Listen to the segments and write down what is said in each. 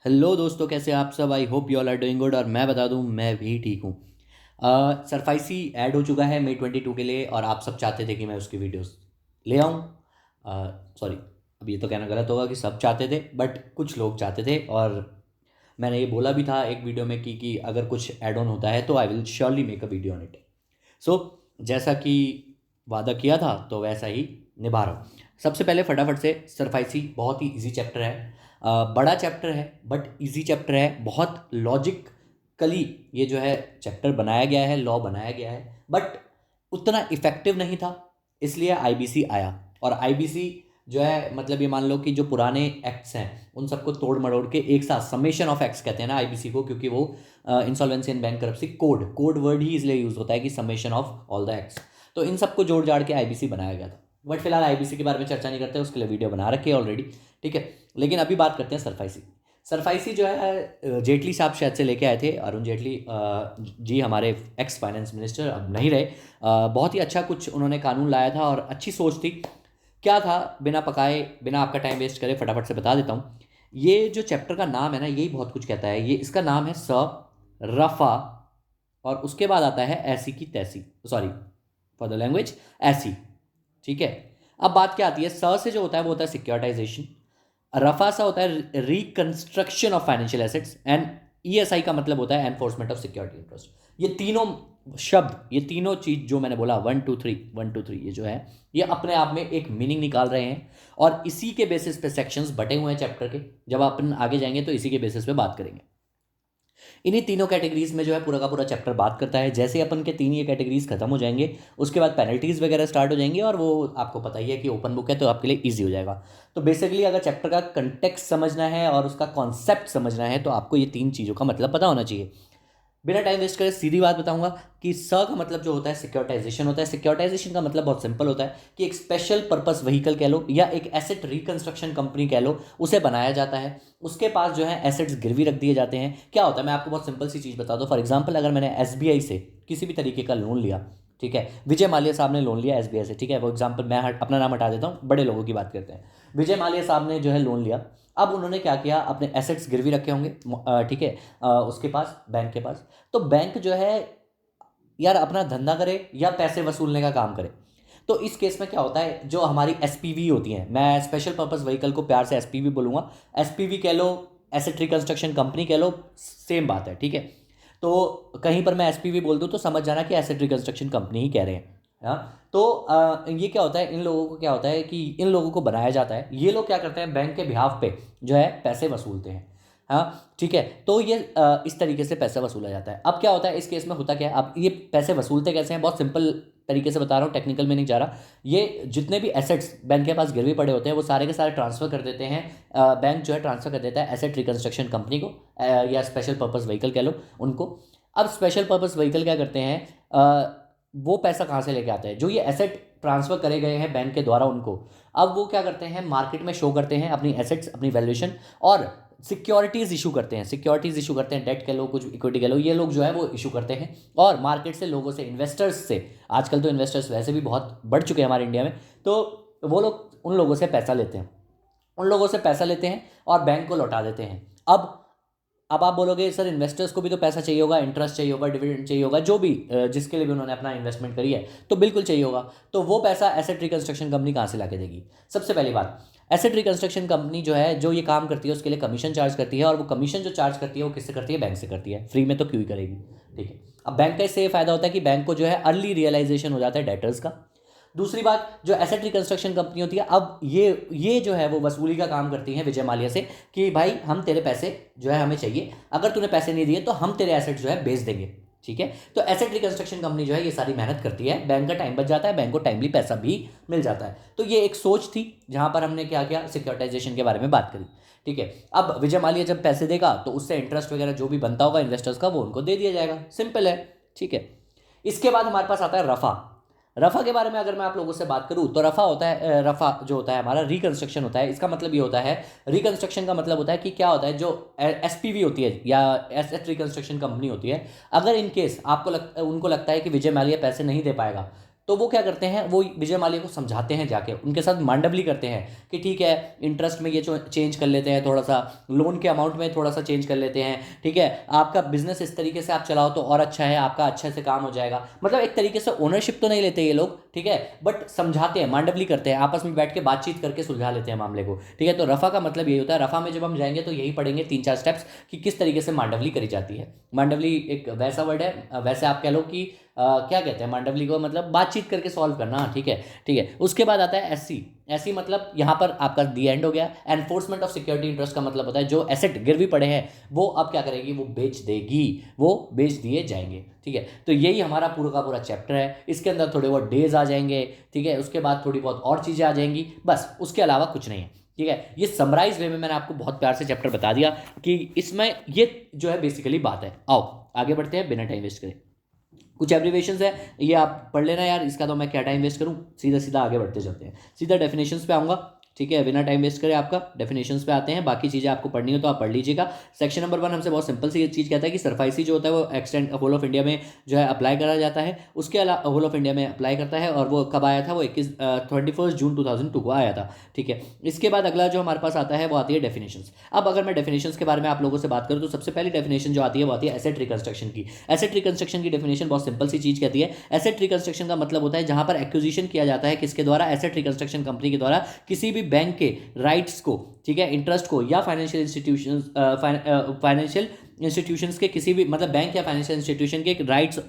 Hello दोस्तों, कैसे हैं आप सब। I hope you all are doing good. और मैं बता दूं, मैं भी ठीक हूँ। सरफाइसी ऐड हो चुका है May 22 के लिए, और आप सब चाहते थे कि मैं उसकी वीडियोस ले आऊँ। सॉरी, अब ये तो कहना गलत होगा कि सब चाहते थे, बट कुछ लोग चाहते थे। और मैंने ये बोला भी था एक वीडियो में कि अगर कुछ ऐड ऑन होता है तो I will surely make a video on it. So जैसा कि वादा किया था तो वैसा ही निभा रहा हूँ। सबसे पहले फटाफट से, सरफाइसी बहुत ही इजी चैप्टर है। बड़ा चैप्टर है बट इजी चैप्टर है। बहुत लॉजिकली ये जो है चैप्टर बनाया गया है, लॉ बनाया गया है, बट उतना इफेक्टिव नहीं था। इसलिए आईबीसी आया। और आईबीसी जो है, मतलब ये मान लो कि जो पुराने एक्ट्स हैं उन सबको तोड़ मरोड़ के एक साथ, समेशन ऑफ एक्ट्स कहते हैं ना आईबीसी को, क्योंकि वो insolvency and bankruptcy code word ही इसलिए यूज होता है कि summation of all the acts. तो इन सबको जोड़ जाड़ के आईबीसी बनाया गया था। बट फिलहाल आईबीसी के बारे में चर्चा नहीं करते, उसके लिए वीडियो बना रखी है ऑलरेडी। ठीक है, लेकिन अभी बात करते हैं सरफाइसी। सरफाइसी जो है, जेटली साहब शायद से लेके आए थे, अरुण जेटली जी, हमारे एक्स फाइनेंस मिनिस्टर, अब नहीं रहे। बहुत ही अच्छा कुछ उन्होंने कानून लाया था और अच्छी सोच थी। क्या था, बिना पकाए बिना आपका टाइम वेस्ट करे फटाफट से बता देता हूँ। ये जो चैप्टर का नाम है ना, यही बहुत कुछ कहता है। ये इसका नाम है रफा, और उसके बाद आता है ऐसी की तैसी, सॉरी फॉर द लैंग्वेज, ऐसी। ठीक है। अब बात क्या आती है, से जो होता है वो होता है सिक्योरिटाइजेशन। रफा सा होता है reconstruction of financial assets, and ESI का मतलब होता है एनफोर्समेंट ऑफ सिक्योरिटी इंटरेस्ट। ये तीनों शब्द, ये तीनों चीज जो मैंने बोला, 1 2 3 1 2 3, ये जो है, ये अपने आप में एक मीनिंग निकाल रहे हैं। और इसी के बेसिस पे सेक्शंस बटे हुए हैं चैप्टर के। जब अपन आगे जाएंगे तो इसी के बेसिस पे बात करेंगे। इन्हीं तीनों कैटेगरीज में जो है पूरा का पूरा चैप्टर बात करता है। जैसे अपन के तीन ये कैटेगरीज खत्म हो जाएंगे, उसके बाद पेनल्टीज वगैरह स्टार्ट हो जाएंगी, और वो आपको पता ही है कि ओपन बुक है तो आपके लिए ईजी हो जाएगा। तो बेसिकली अगर चैप्टर का कंटेक्स्ट समझना है और उसका कॉन्सेप्ट समझना है तो आपको ये तीन चीज़ों का मतलब पता होना चाहिए। बिना टाइम वेस्ट करे सीधी बात बताऊंगा कि का मतलब जो होता है सिक्योरिटाइजेशन होता है। सिक्योरिटाइजेशन का मतलब बहुत सिंपल होता है कि एक स्पेशल पर्पस व्हीकल कह लो या एक एसेट रिकंस्ट्रक्शन कंपनी कह लो, उसे बनाया जाता है। उसके पास जो है एसेट्स गिरवी रख दिए जाते हैं। क्या होता है, मैं आपको बहुत सिंपल सी चीज़ बता दूं। फॉर एग्जाम्पल, अगर मैंने एसबीआई से किसी भी तरीके का लोन लिया, ठीक है, विजय माल्या साहब ने लोन लिया एसबीआई से, ठीक है, वो एग्जाम्पल मैं अपना नाम हटा देता हूँ, बड़े लोगों की बात करते हैं। विजय माल्या साहब ने जो है लोन लिया। अब उन्होंने क्या किया, अपने एसेट्स गिरवी रखे होंगे, ठीक है, उसके पास, बैंक के पास। तो बैंक जो है यार अपना धंधा करे या पैसे वसूलने का काम करे। तो इस केस में क्या होता है, जो हमारी एसपीवी होती हैं, मैं स्पेशल पर्पस व्हीकल को प्यार से एसपीवी बोलूंगा। एसपीवी कह लो, एसेट रिकंस्ट्रक्शन कंपनी कह लो, सेम बात है। ठीक है, तो कहीं पर मैं एसपीवी बोल दूं तो समझ जाना कि एसेट रिकंस्ट्रक्शन कंपनी ही कह रहे हैं। हाँ, तो ये क्या होता है, इन लोगों को क्या होता है कि इन लोगों को बनाया जाता है। ये लोग क्या करते हैं, बैंक के बिहाफ पे जो है पैसे वसूलते हैं। हाँ, ठीक है, तो ये इस तरीके से पैसा वसूला जाता है। अब क्या होता है इस केस में, होता क्या है, अब ये पैसे वसूलते कैसे हैं, बहुत सिंपल तरीके से बता रहा हूँ, टेक्निकल में नहीं जा रहा। ये जितने भी एसेट्स बैंक के पास गिरवी पड़े होते हैं वो सारे के सारे ट्रांसफर कर देते हैं। बैंक जो है ट्रांसफर कर देता है एसेट रिकंस्ट्रक्शन कंपनी को, या स्पेशल पर्पस व्हीकल कह लो उनको। अब स्पेशल पर्पस व्हीकल क्या करते हैं, वो पैसा कहाँ से लेके आते हैं, जो ये एसेट ट्रांसफर करे गए हैं बैंक के द्वारा उनको। अब वो क्या करते हैं, मार्केट में शो करते हैं अपनी एसेट्स, अपनी वैल्यूएशन, और सिक्योरिटीज इशू करते हैं। सिक्योरिटीज इशू करते हैं, डेट कह लो, कुछ इक्विटी कह लो, ये लोग जो है वो इशू करते हैं। और मार्केट से, लोगों से, इन्वेस्टर्स से, आजकल तो इन्वेस्टर्स वैसे भी बहुत बढ़ चुके हैं हमारे इंडिया में, तो वो लोग उन लोगों से पैसा लेते हैं। उन लोगों से पैसा लेते हैं और बैंक को लौटा देते हैं। अब आप बोलोगे सर, इन्वेस्टर्स को भी तो पैसा चाहिए होगा, इंटरेस्ट चाहिए होगा, डिविडेंड चाहिए होगा, जो भी जिसके लिए भी उन्होंने अपना इन्वेस्टमेंट करी है, तो बिल्कुल चाहिए होगा। तो वो पैसा एसेट रिकंस्ट्रक्शन कंपनी कहाँ से ला के देगी। सबसे पहली बात, एसेट रिकंस्ट्रक्शन कंपनी जो है, जो ये काम करती है, उसके लिए कमीशन चार्ज करती है, और वो कमीशन जो चार्ज करती है वो किससे करती है, बैंक से करती है। फ्री में तो क्यों ही करेगी। ठीक है, अब बैंक का इससे ये फायदा होता है कि बैंक को जो है अर्ली रियलाइजेशन हो जाता है डेटर्स का। दूसरी बात, जो एसेट रिकंस्ट्रक्शन कंपनी होती है, अब ये जो है वो वसूली का काम करती है विजय माल्या से, कि भाई हम तेरे पैसे जो है हमें चाहिए, अगर तूने पैसे नहीं दिए तो हम तेरे एसेट जो है बेच देंगे। ठीक है, तो एसेट रिकंस्ट्रक्शन कंपनी जो है ये सारी मेहनत करती है, बैंक का टाइम बच जाता है, बैंक को टाइमली पैसा भी मिल जाता है। तो ये एक सोच थी जहां पर हमने क्या किया, सिक्योरिटाइजेशन के बारे में बात करी। ठीक है, अब विजय माल्या जब पैसे देगा तो उससे इंटरेस्ट वगैरह जो भी बनता होगा इन्वेस्टर्स का, वो उनको दे दिया जाएगा। सिंपल है। ठीक है, इसके बाद हमारे पास आता है रफा। रफा के बारे में अगर मैं आप लोगों से बात करूं तो रफा होता है, रफा जो होता है हमारा रिकंस्ट्रक्शन होता है। इसका मतलब ये होता है, रिकंस्ट्रक्शन का मतलब होता है कि क्या होता है, जो एसपीवी होती है या एसेट रिकंस्ट्रक्शन कंपनी होती है, अगर इन केस उनको लगता है कि विजय माल्या पैसे नहीं दे पाएगा, तो वो क्या करते हैं, वो विजय माल्या को समझाते हैं, जाके उनके साथ मांडवली करते हैं कि ठीक है इंटरेस्ट में ये चेंज कर लेते हैं, थोड़ा सा लोन के अमाउंट में थोड़ा सा चेंज कर लेते हैं, ठीक है आपका बिजनेस इस तरीके से आप चलाओ तो और अच्छा है, आपका अच्छे से काम हो जाएगा। मतलब एक तरीके से ओनरशिप तो नहीं लेते ये लोग, ठीक है, बट समझाते हैं, मांडवली करते हैं, आपस में बैठ के बातचीत करके सुलझा लेते हैं मामले को, ठीक है। तो रफा का मतलब यही होता है। रफा में जब हम जाएंगे तो यही पढ़ेंगे 3-4 स्टेप्स कि किस तरीके से मांडवली करी जाती है। मांडवली एक वैसा वर्ड है, वैसे आप कह लो कि क्या कहते हैं मांडवली को, मतलब बातचीत करके सॉल्व करना, ठीक है ठीक है। उसके बाद आता है एससी। एससी मतलब यहाँ पर आपका दी एंड हो गया। एनफोर्समेंट ऑफ सिक्योरिटी इंटरेस्ट का मतलब होता है जो एसेट गिरवी पड़े हैं वो अब क्या करेगी, वो बेच देगी, वो बेच दिए जाएंगे, ठीक है। तो यही हमारा पूरा का पूरा चैप्टर है। इसके अंदर थोड़े बहुत डेज आ जाएंगे, ठीक है, उसके बाद थोड़ी बहुत और चीज़ें आ जाएंगी, बस उसके अलावा कुछ नहीं है, ठीक है। ये समराइज वे में मैंने आपको बहुत प्यार से चैप्टर बता दिया कि इसमें ये जो है बेसिकली बात है। आओ आगे बढ़ते हैं बिना टाइम वेस्ट करे। कुछ एब्रीवेशंस है, ये आप पढ़ लेना यार, इसका तो मैं क्या टाइम वेस्ट करूं, सीधा सीधा आगे बढ़ते चलते हैं, सीधा डेफिनेशंस पे आऊँगा, ठीक है, बिना टाइम वेस्ट करे आपका डेफिनेशंस पे आते हैं। बाकी चीज़ें आपको पढ़नी हो तो आप पढ़ लीजिएगा। सेक्शन नंबर 1 हमसे बहुत सिंपल सी चीज़ कहता है कि सरफाइसी जो होता है वो एक्सटेंड होल ऑफ इंडिया में जो है अप्लाई करा जाता है। उसके अलावा होल ऑफ इंडिया में अप्लाई करता है, और वो कब आया था, वो 21 जून 2002 को आया था, ठीक है। इसके बाद अगला जो हमारे पास आता है वो आती है डेफिनेशंस। अब अगर मैं डेफिनेशंस के बारे में आप लोगों से बात करूँ तो सबसे पहली डेफिनेशन जो आती है वो आती है एसेट रिकंस्ट्रक्शन की। एसेट रिकंस्ट्रक्शन की डेफिनेशन बहुत सिंपल सी चीज़ कहती है। एसेट रिकंस्ट्रक्शन का मतलब होता है जहां पर एक्विजिशन किया जाता है किसके द्वारा, एसेट रिकंस्ट्रक्शन कंपनी के द्वारा, किसी भी बैंक के राइट्स को, ठीक है, इंटरेस्ट को, या फाइनेंशियल इंस्टीट्यूशंस के किसी भी, मतलब बैंक या फाइनेंशियल इंस्टीट्यूशन के राइट्स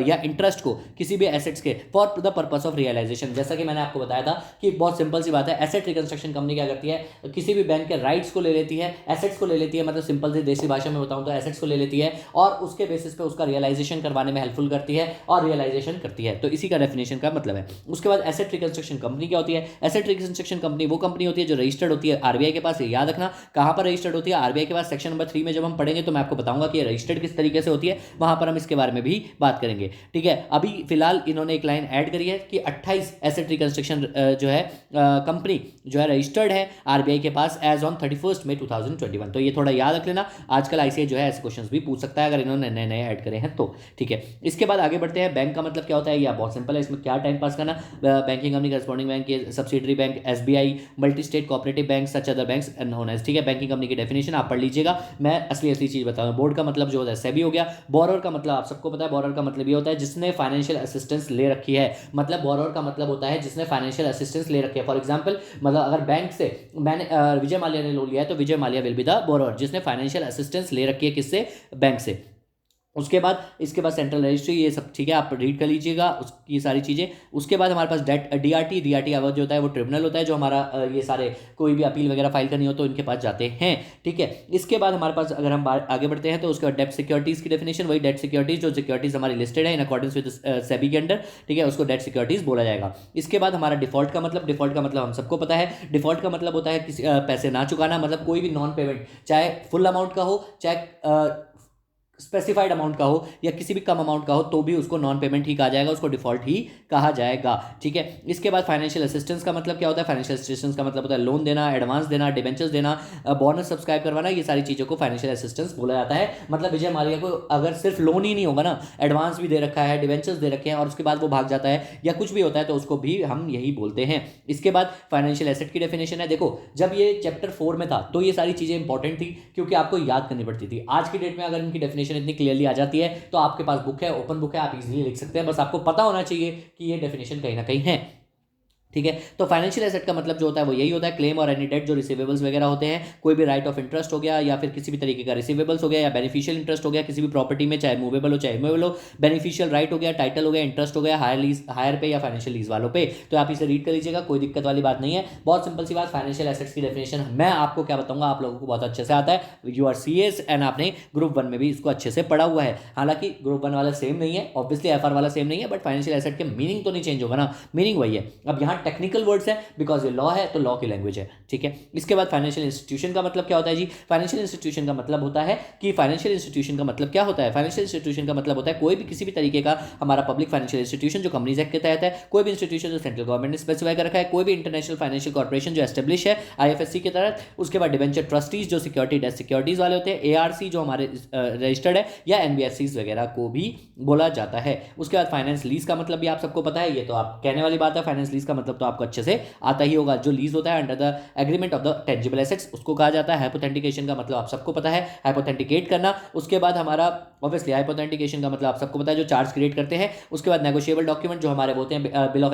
या इंटरेस्ट को किसी भी एसेट्स के for the purpose of realisation. जैसा कि मैंने आपको बताया था कि बहुत सिंपल सी बात है, एसेट रिकंस्ट्रक्शन कंपनी क्या करती है, किसी भी बैंक के राइट्स को ले लेती है, एसेट्स को ले लेती है, मतलब सिंपल सी देसी भाषा में बताऊं तो एसेट्स को ले लेती है और उसके बेसिस पे उसका रियलाइजेशन करवाने में हेल्पफुल करती है और रियलाइजेशन करती है। तो इसी का डेफिनेशन का मतलब है। उसके बाद एसेट रिकंस्ट्रक्शन कंपनी क्या होती है, एसेट रिकंस्ट्रक्शन कंपनी वो कंपनी होती है जो रजिस्टर्ड होती है आरबीआई के पास। याद रखना कहां पर रजिस्टर्ड होती है, आरबीआई के पास। सेक्शन नंबर 3 में जब हम पढ़ेंगे तो मैं आपको बताऊंगा कि रजिस्टर्ड किस तरीके से होती है, वहां पर हम इसके बारे में भी बात करेंगे, ठीक है। अभी फिलहाल इन्होंने एक लाइन ऐड करी है कि 28 एसेट रिकंस्ट्रक्शन जो है कंपनी जो है रजिस्टर्ड है आरबीआई के पास एज ऑन 31 मई 2021। तो ये थोड़ा याद रख लेना, आजकल आईसीआई जो है ऐसे क्वेश्चंस भी पूछ सकता है अगर इन्होंने नए नए ऐड करे हैं तो, ठीक है। इसके बाद आगे बढ़ते हैं। बैंक का मतलब क्या होता है, या बहुत सिंपल है, इसमें क्या टाइम पास करना। Banking company, corresponding bank, subsidiary bank, SBI, multi state cooperative bank, such other banks known as, ठीक है। बैंकिंग कंपनी की डेफिनेशन आप पढ़ लीजिएगा, मैं असली चीज बता दूं। बोर्ड का मतलब जो होता है सेबी हो गया। बोरोर का मतलब आप सबको पता है, बोरोर का मतलब ये होता है जिसने फाइनेंशियल असिस्टेंस ले रखी है, मतलब बोरोर का मतलब होता है जिसने फाइनेंशियल असिस्टेंस ले रखी है। फॉर एग्जांपल, मतलब अगर बैंक से मैंने विजय माल्या ने लोन लिया है तो Vijay Mallya will be the borrower, जिसने फाइनेंशियल असिस्टेंस ले रखी है किससे, बैंक से। उसके बाद इसके बाद सेंट्रल रजिस्ट्री, ये सब ठीक है, आप रीड कर लीजिएगा उसकी सारी चीज़ें। उसके बाद हमारे पास डेट डीआरटी, डीआरटी अवर जो होता है वो ट्रिब्यूनल होता है जो हमारा ये सारे कोई भी अपील वगैरह फाइल करनी हो तो इनके पास जाते हैं, ठीक है। इसके बाद हमारे पास अगर हम आगे बढ़ते हैं तो उसके बाद डेट सिक्योरिटीज़ की डेफिनेशन, वही डेट सिक्योरिटीज़ जो सिक्योरिटीज़ हमारी लिस्टेड है इन अकॉर्डेंस विद सेबी के अंडर, ठीक है, उसको डेट सिक्योरिटीज़ बोला जाएगा। इसके बाद हमारा डिफॉल्ट का मतलब, डिफॉल्ट का मतलब हम सबको पता है, डिफॉल्ट का मतलब होता है किसी पैसे ना चुकाना, मतलब कोई भी नॉन पेमेंट, चाहे फुल अमाउंट का हो, चाहे स्पेसिफाइड अमाउंट का हो या किसी भी कम अमाउंट का हो, तो भी उसको नॉन पेमेंट ही कहा जाएगा, उसको डिफॉल्ट ही कहा जाएगा, ठीक है। इसके बाद फाइनेंशियल असिस्टेंस का मतलब क्या होता है, फाइनेंशियल असिस्टेंस का मतलब होता है लोन देना, एडवांस देना, डिबेंचर्स देना, बोनस सब्सक्राइब करवाना, ये सारी चीज़ों को फाइनेंशियल असिस्टेंस बोला जाता है। मतलब विजय माल्या को अगर सिर्फ लोन ही नहीं होगा ना, एडवांस भी दे रखा है, डिबेंचर्स दे रखे हैं और उसके बाद वो भाग जाता है या कुछ भी होता है तो उसको भी हम यही बोलते हैं। इसके बाद फाइनेंशियल एसेट की डेफिनेशन है। देखो जब ये चैप्टर 4 में था तो ये सारी चीज़ें इंपॉर्टेंट थी क्योंकि आपको याद करनी पड़ती थी। आज की डेट में अगर इनकी डेफिनेशन इतनी क्लियरली आ जाती है तो आपके पास बुक है, ओपन बुक है, आप इजीली लिख सकते हैं, बस आपको पता होना चाहिए कि ये डेफिनेशन कहीं ना कहीं है, ठीक है। तो फाइनेंशियल एसेट का मतलब जो होता है वो यही होता है, क्लेम और एनी डेट जो रिसीवेबल्स वगैरह होते हैं, कोई भी राइट ऑफ इंटरेस्ट हो गया या फिर किसी भी तरीके का रिसीवेबल्स हो गया या बेनिफिशियल इंटरेस्ट हो गया किसी भी प्रॉपर्टी में, चाहे मूवेबल हो चाहे इमूवेबल हो, बेनिफिशियल राइट हो गया, टाइटल हो गया, इंटरेस्ट हो गया, हायर पे या फाइनेंशियल लीज वालों पे। तो आप इसे रीड कर लीजिएगा, कोई दिक्कत वाली बात नहीं है, बहुत सिंपल सी बात। फाइनेंशियल एसेट्स की डेफिनेशन मैं आपको क्या बताऊंगा, आप लोगों को बहुत अच्छे से आता है, यू आर सीएस एंड आपने ग्रुप 1 में भी इसको अच्छे से पढ़ा हुआ है। हालांकि ग्रुप 1 वाला सेम नहीं है, ऑब्वियसली एफआर वाला सेम नहीं है, बट फाइनेंशियल एसेट के मीनिंग तो नहीं चेंज होगा ना, मीनिंग वही है। अब यहाँ टेक्निकल वर्ड्स हैं बिकॉज ये लॉ है तो लॉ की लैंग्वेज है, ठीक है। इसके बाद फाइनेंशियल इंस्टीट्यूशन का मतलब क्या होता है जी? फाइनेंशियल इंस्टीट्यूशन का मतलब होता है कि फाइनेंशियल इंस्टीट्यूशन का मतलब क्या होता है? फाइनेंशियल इंस्टीट्यूशन का मतलब होता है कोई भी किसी भी तरीके का हमारा पब्लिक फाइनेंशियल इंस्टीट्यूशन जो कंपनीज एक्ट के तहत है, कोई भी इंस्टीट्यूशन जो सेंट्रल गवर्नमेंट ने स्पेसिफाई कर रखा है, कोई भी इंटरनेशनल फाइनेंशियल कॉर्पोरेशन जो एस्टेब्लिश है आईएफएससी के तहत, उसके बाद डिबेंचर ट्रस्टीज जो सिक्योरिटी डेट सिक्योरिटीज वाले होते हैं, एआरसी जो हमारे रजिस्टर्ड है, या एनबीएफसीज वगैरह को भी बोला जाता है। उसके बाद फाइनेंस लीज का मतलब भी आप सबको पता है, ये तो आप कहने वाली बात है। फाइनेंस लीज का मतलब तो आपको अच्छे से आता ही होगा। जो लीज होता है under the agreement of the tangible assets उसको कहा जाता है। हाइपोथेंटिकेशन का मतलब आप सबको पता है, हाइपोथेंटिकेट करना। उसके बाद हमारा ऑब्वियसली हाइपोथेंटिकेशन का मतलब आप सबको पता है जो चार्ज क्रिएट करते हैं। उसके बाद नेगोशिएबल डॉक्यूमेंट जो हमारे होते हैं, बिल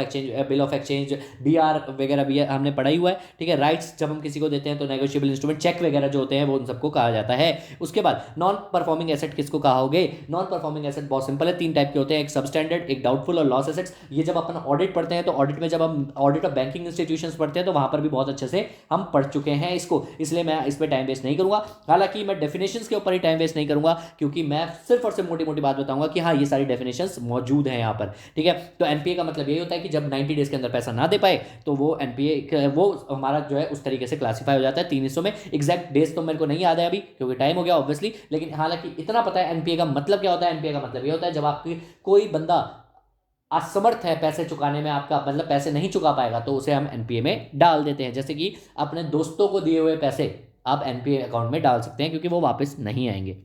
ऑफ एक्सचेंज बीआर वगैरह भी हमने पढ़ा ही हुआ है, ठीक है। राइट्स जब हम किसी को देते हैं तो नेगोशिएबल इंस्ट्रूमेंट, चेक वगैरह जो होते हैं वो उन सबको कहा जाता है। उसके बाद नॉन परफॉर्मिंग एसेट किसको कहोगे? नॉन परफॉर्मिंग एसेट बहुत सिंपल है, तीन टाइप के होते हैं, एक सबस्टैंडर्ड, एक डाउटफुल और लॉस एसेट्स। ये जब अपन ऑडिट पढ़ते हैं तो ऑडिट में जब हम ऑडिट ऑफ बैंकिंग इंस्टीट्यूशंस पढ़ते हैं तो वहां पर भी बहुत अच्छे से हम पढ़ चुके हैं इसको, इसलिए मैं इस पर टाइम वेस्ट नहीं करूंगा। हालांकि मैं डेफिनेशंस के ऊपर ही टाइम वेस्ट नहीं करूंगा क्योंकि मैं सिर्फ और सिर्फ मोटी मोटी बात बताऊंगा कि हाँ ये सारी डेफिनेशंस मौजूद हैं यहाँ पर, ठीक है। तो एनपीए का मतलब यही होता है कि जब 90 डेज के अंदर पैसा ना दे पाए तो वो एनपीए वो हमारा जो है उस तरीके से क्लासीफाई हो जाता है 3 हिस्सों में। एग्जैक्ट डेज तो मेरे को नहीं याद है अभी क्योंकि टाइम हो गया ऑब्वियसली, लेकिन हालांकि इतना पता है एनपीए का मतलब क्या होता है। एनपीए का मतलब ये होता है जब आपकी कोई बंदा असमर्थ है पैसे चुकाने में, आपका मतलब पैसे नहीं चुका पाएगा तो उसे हम एनपीए में डाल देते हैं। जैसे कि अपने दोस्तों को दिए हुए पैसे आप एनपीए अकाउंट में डाल सकते हैं क्योंकि वो वापस नहीं आएंगे,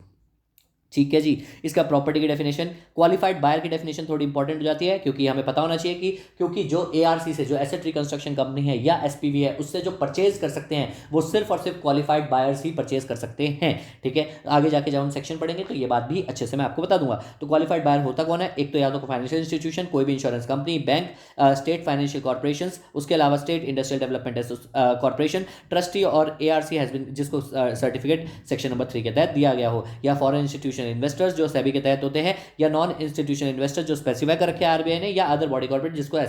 ठीक है जी। इसका प्रॉपर्टी की डेफिनेशन, क्वालिफाइड बायर की डेफिनेशन थोड़ी इंपॉर्टेंट हो जाती है क्योंकि हमें पता होना चाहिए कि क्योंकि जो एआरसी से, जो एसेट रिकंस्ट्रक्शन कंपनी है या एसपीवी है, उससे जो परचेज कर सकते हैं वो सिर्फ और सिर्फ क्वालिफाइड बायर्स ही परचेज कर सकते हैं, ठीक है। आगे जाके जब हम सेक्शन पढ़ेंगे तो ये बात भी अच्छे से मैं आपको बता दूंगा। तो क्वालिफाइड बायर होता कौन है? एक तो या तो फाइनेंशियल इंस्टीट्यूशन, कोई भी insurance company, bank, state financial corporation, उसके अलावा state industrial development corporation, trustee और एआरसी हैज बीन, जिसको सर्टिफिकेट सेक्शन नंबर 3 के तहत दिया गया हो, या फॉरेन इंस्टीट्यूशन इन्वेस्टर्स जो सेबी के तहत होते हैं, या नॉन इंस्टीट्यूशनल इन्वेस्टर जो स्पेसिफाई कर रखे आरबीआई ने, या अदर बॉडी कॉर्पोरेट जिसको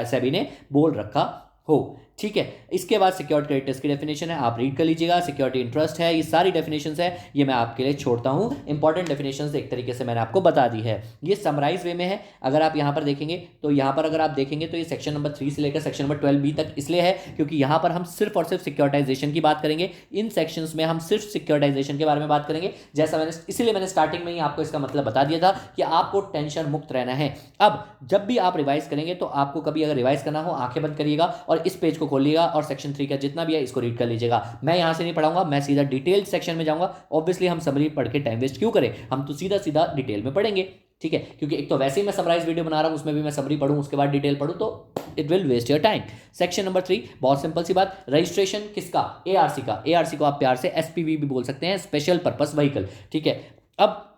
सेबी ने बोल रखा हो, ठीक है। इसके बाद सिक्योर्ड क्रेडिटर्स की डेफिनेशन है, आप रीड कर लीजिएगा। सिक्योरिटी इंटरेस्ट है, ये सारी डेफिनेशंस है, ये मैं आपके लिए छोड़ता हूं। इंपॉर्टेंट डेफिनेशंस एक तरीके से मैंने आपको बता दी है, ये समराइज वे में है। अगर आप यहां पर देखेंगे तो यहां पर अगर आप देखेंगे तो ये सेक्शन नंबर 3 से लेकर सेक्शन नंबर 12B तक इसलिए है क्योंकि यहां पर हम सिर्फ और सिर्फ सिक्योरिटाइजेशन की बात करेंगे। इन सेक्शंस में हम सिर्फ सिक्योरिटाइजेशन के बारे में बात करेंगे, जैसा मैंने, इसीलिए मैंने स्टार्टिंग में ही आपको इसका मतलब बता दिया था कि आपको टेंशन मुक्त रहना है। अब जब भी आप रिवाइज करेंगे तो आपको कभी अगर रिवाइज करना हो आंखें बंद करिएगा और इस पेज को खोलिएगा और सेक्शन 3 का जितना भी है इसको रीड कर लीजिएगा। मैं यहां से नहीं पढ़ाऊंगा, मैं सीधा डिटेल सेक्शन में जाऊंगा। ऑब्वियसली हम समरी पढ़ के टाइम वेस्ट क्यों करें, हम तो सीधा सीधा डिटेल में पढ़ेंगे, ठीक है। क्योंकि एक तो वैसे ही मैं समराइज वीडियो बना रहा हूं, उसमें भी मैं समरी पढ़ूं उसके बाद डिटेल पढ़ूं तो it will waste your time. Section number 3 बहुत सिंपल सी बात, रजिस्ट्रेशन किसका? एआरसी का। एआरसी को आप प्यार से एसपीवी भी बोल सकते हैं, स्पेशल पर्पस व्हीकल, ठीक है। अब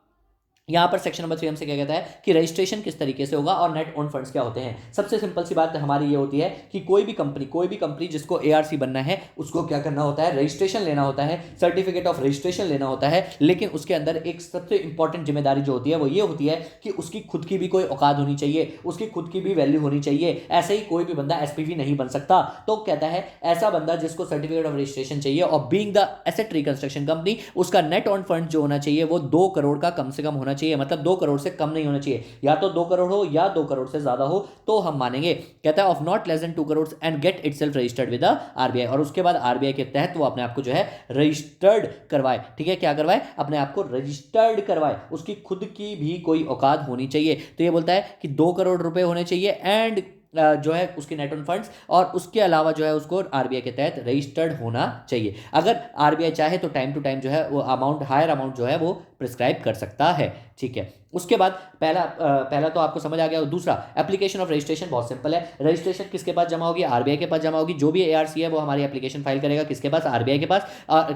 यहां पर सेक्शन नंबर 3 हमसे क्या कहता है कि रजिस्ट्रेशन किस तरीके से होगा और नेट ओन फंड्स क्या होते हैं। सबसे सिंपल सी बात हमारी ये होती है कि कोई भी कंपनी जिसको एआरसी बनना है उसको क्या करना होता है? रजिस्ट्रेशन लेना होता है, सर्टिफिकेट ऑफ रजिस्ट्रेशन लेना होता है। लेकिन उसके अंदर एक सबसे इंपॉर्टेंट जिम्मेदारी जो होती है वो ये होती है कि उसकी खुद की भी कोई औकात होनी चाहिए, उसकी खुद की भी वैल्यू होनी चाहिए। ऐसे ही कोई भी बंदा एसपीवी नहीं बन सकता। तो कहता है ऐसा बंदा जिसको सर्टिफिकेट ऑफ रजिस्ट्रेशन चाहिए और being the asset reconstruction company, उसका नेट ऑन फंड जो होना चाहिए वो 2 करोड़ का कम से कम होना चाहिए, मतलब 2 करोड़ से कम नहीं होना चाहिए। या तो 2 करोड़ हो या 2 करोड़ से ज्यादा हो तो हम मानेंगे। कहता है of not less than 2 crore and get itself registered with the RBI, और उसके बाद आरबीआई के तहत वो अपने आप को जो है रजिस्टर्ड करवाए, ठीक है। क्या करवाए? अपने आप को रजिस्टर्ड करवाए, उसकी खुद की भी कोई औकात होनी चाहिए। तो ये बोलता है कि 2 करोड़ रुपए होने चाहिए एंड जो है उसके नेट ऑन फंड्स, और उसके अलावा जो है उसको आरबीआई के तहत रजिस्टर्ड होना चाहिए। अगर आरबीआई चाहे तो टाइम टू टाइम जो है वो अमाउंट, हायर अमाउंट जो है वो प्रिस्क्राइब कर सकता है, ठीक है। उसके बाद पहला तो आपको समझ आ गया। दूसरा, एप्लीकेशन ऑफ रजिस्ट्रेशन बहुत सिंपल है। रजिस्ट्रेशन किसके पास जमा होगी? आरबीआई के पास जमा होगी। जो भी एआरसी है वो हमारी एप्लीकेशन फाइल करेगा किसके पास? आरबीआई के पास।